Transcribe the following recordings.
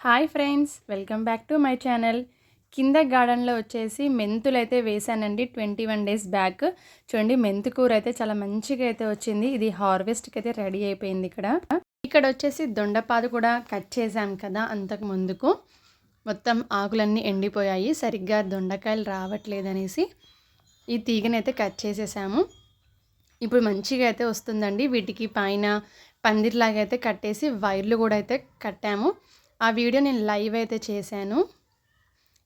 Hi friends, welcome back to my channel. కింద గార్డెన్లో వచ్చేసి మెంతులు అయితే వేసానండి 21 డేస్ బ్యాక్. చూడండి, మెంతు కూర అయితే చాలా మంచిగా అయితే వచ్చింది. ఇది హార్వెస్ట్కి అయితే రెడీ అయిపోయింది. ఇక్కడ వచ్చేసి దొండపాదు కూడా కట్ చేసాం కదా అంతకు ముందుకు. మొత్తం ఆకులన్నీ ఎండిపోయాయి, సరిగ్గా దొండకాయలు రావట్లేదనేసి ఈ తీగనైతే కట్ చేసేసాము. ఇప్పుడు మంచిగా అయితే వస్తుందండి. వీటికి పైన పందిర్లాగా అయితే కట్టేసి వైర్లు కూడా అయితే కట్టాము. ఆ వీడియో నేను లైవ్ అయితే చేశాను.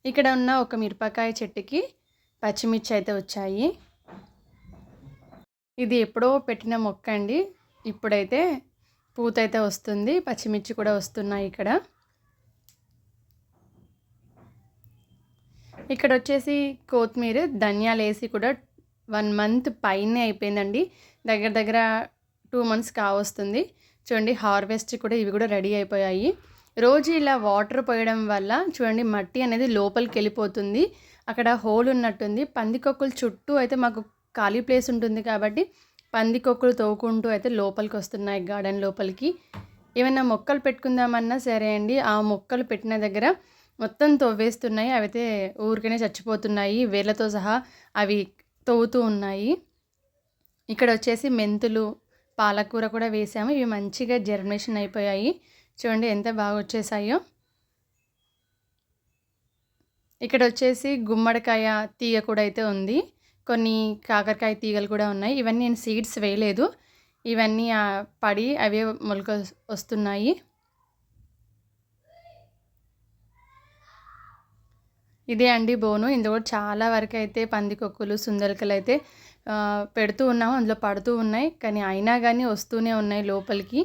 ఇక్కడ ఉన్న ఒక మిరపకాయ చెట్టుకి పచ్చిమిర్చి అయితే వచ్చాయి. ఇది ఎప్పుడో పెట్టిన మొక్క అండి. ఇప్పుడైతే పూత అయితే వస్తుంది, పచ్చిమిర్చి కూడా వస్తున్నాయి. ఇక్కడ వచ్చేసి కొత్తిమీర ధనియాలు వేసి కూడా 1 మంత్ పైనే అయిపోయిందండి. దగ్గర 2 మంత్స్ కావస్తుంది. చూడండి, హార్వెస్ట్ కూడా ఇవి కూడా రెడీ అయిపోయాయి. రోజు ఇలా వాటర్ పోయడం వల్ల చూడండి మట్టి అనేది లోపలికి వెళ్ళిపోతుంది. అక్కడ హోల్ ఉన్నట్టుంది. పందికొక్కులు చుట్టూ అయితే మాకు ఖాళీ ప్లేస్ ఉంటుంది కాబట్టి పందికొక్కులు తవ్వుకుంటూ అయితే లోపలికి వస్తున్నాయి గార్డెన్ లోపలికి. ఏమైనా మొక్కలు పెట్టుకుందామన్నా సరే అండి, ఆ మొక్కలు పెట్టిన దగ్గర మొత్తం తవ్వేస్తున్నాయి. అవైతే ఊరికనే చచ్చిపోతున్నాయి, వేర్లతో సహా అవి తవ్వుతూ ఉన్నాయి. ఇక్కడ వచ్చేసి మెంతులు, పాలకూర కూడా వేసాము. ఇవి మంచిగా జర్మినేషన్ అయిపోయాయి. చూడండి ఎంత బాగా వచ్చేసాయో. ఇక్కడ వచ్చేసి గుమ్మడికాయ తీగ కూడా అయితే ఉంది. కొన్ని కాకరకాయ తీగలు కూడా ఉన్నాయి. ఇవన్నీ నేను సీడ్స్ వేయలేదు, ఇవన్నీ పడి అవే మొలక వస్తున్నాయి. ఇదే అండి బోను. ఇందులో చాలా వరకు అయితే పందికొక్కులు, సుందరికలు అయితే పెడుతూ ఉన్నాము. అందులో పడుతూ ఉన్నాయి, కానీ అయినా కానీ వస్తూనే ఉన్నాయి లోపలికి.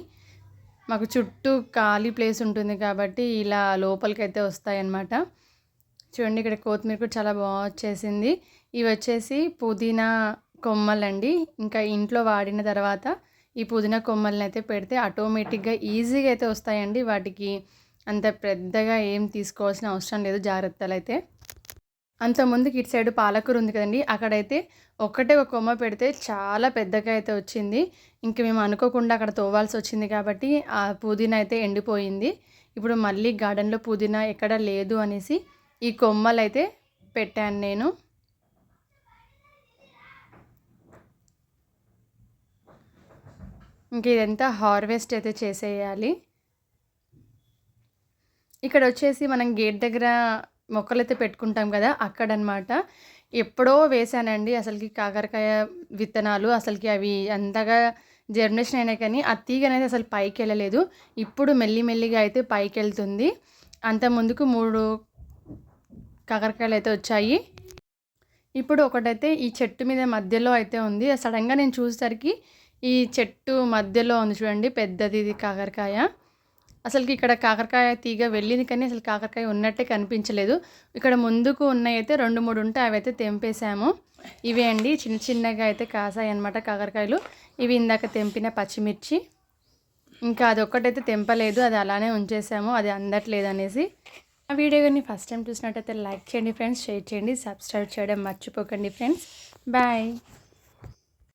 మాకు చుట్టూ ఖాళీ ప్లేస్ ఉంటుంది కాబట్టి ఇలా లోపలికి అయితే వస్తాయన్నమాట. చూడండి, ఇక్కడ కొత్తిమీర కూడా చాలా బాగా వచ్చేసింది. ఇవి వచ్చేసి పుదీనా కొమ్మలండి. ఇంకా ఇంట్లో వాడిన తర్వాత ఈ పుదీనా కొమ్మల్ని అయితే పెడితే ఆటోమేటిక్గా ఈజీగా అయితే వస్తాయండి. వాటికి అంత పెద్దగా ఏం తీసుకోవాల్సిన అవసరం లేదు జాగ్రత్తలు అయితే. అంతకుముందుకి ఇటు సైడ్ పాలకూర ఉంది కదండి, అక్కడైతే ఒక్కటే ఒక కొమ్మ పెడితే చాలా పెద్దగా అయితే వచ్చింది. ఇంక మేము అనుకోకుండా అక్కడ తోవాల్సి వచ్చింది కాబట్టి ఆ పుదీనా అయితే ఎండిపోయింది. ఇప్పుడు మళ్ళీ గార్డెన్లో పుదీనా ఎక్కడ లేదు అనేసి ఈ కొమ్మలు అయితే పెట్టాను నేను. ఇంక ఇదంతా హార్వెస్ట్ అయితే చేసేయాలి. ఇక్కడ వచ్చేసి మనం గేట్ దగ్గర మొక్కలైతే పెట్టుకుంటాం కదా, అక్కడనమాట. ఎప్పుడో వేసానండి అసలుకి కాకరకాయ విత్తనాలు. అసలుకి అవి అంతగా జర్మినేషన్ అయినాయి, కానీ ఆ తీగ అనేది అసలు పైకి వెళ్ళలేదు. ఇప్పుడు మెల్లిమెల్లిగా అయితే పైకి వెళ్తుంది. అంత ముందుకు 3 కాకరకాయలు అయితే వచ్చాయి. ఇప్పుడు ఒకటైతే ఈ చెట్టు మీద మధ్యలో అయితే ఉంది. సడన్గా నేను చూసేసరికి ఈ చెట్టు మధ్యలో ఉంది చూడండి, పెద్దది ఇది కాకరకాయ. అసలుకి ఇక్కడ కాకరకాయ తీగ వెళ్ళింది, కానీ అసలు కాకరకాయ ఉన్నట్టే కనిపించలేదు. ఇక్కడ ముందుకు ఉన్నాయి అయితే 2, 3 ఉంటాయి, అవి అయితే తెంపేశాము. ఇవే అండి చిన్నగా అయితే కాసాయి అన్నమాట కాకరకాయలు. ఇవి ఇందాక తెంపిన పచ్చిమిర్చి. ఇంకా అది ఒక్కటైతే తెంపలేదు, అది అలానే ఉంచేసాము, అది అందట్లేదు అనేసి. ఆ వీడియో కానీ ఫస్ట్ టైం చూసినట్టయితే లైక్ చేయండి ఫ్రెండ్స్, షేర్ చేయండి, సబ్స్క్రైబ్ చేయడం మర్చిపోకండి ఫ్రెండ్స్. బాయ్.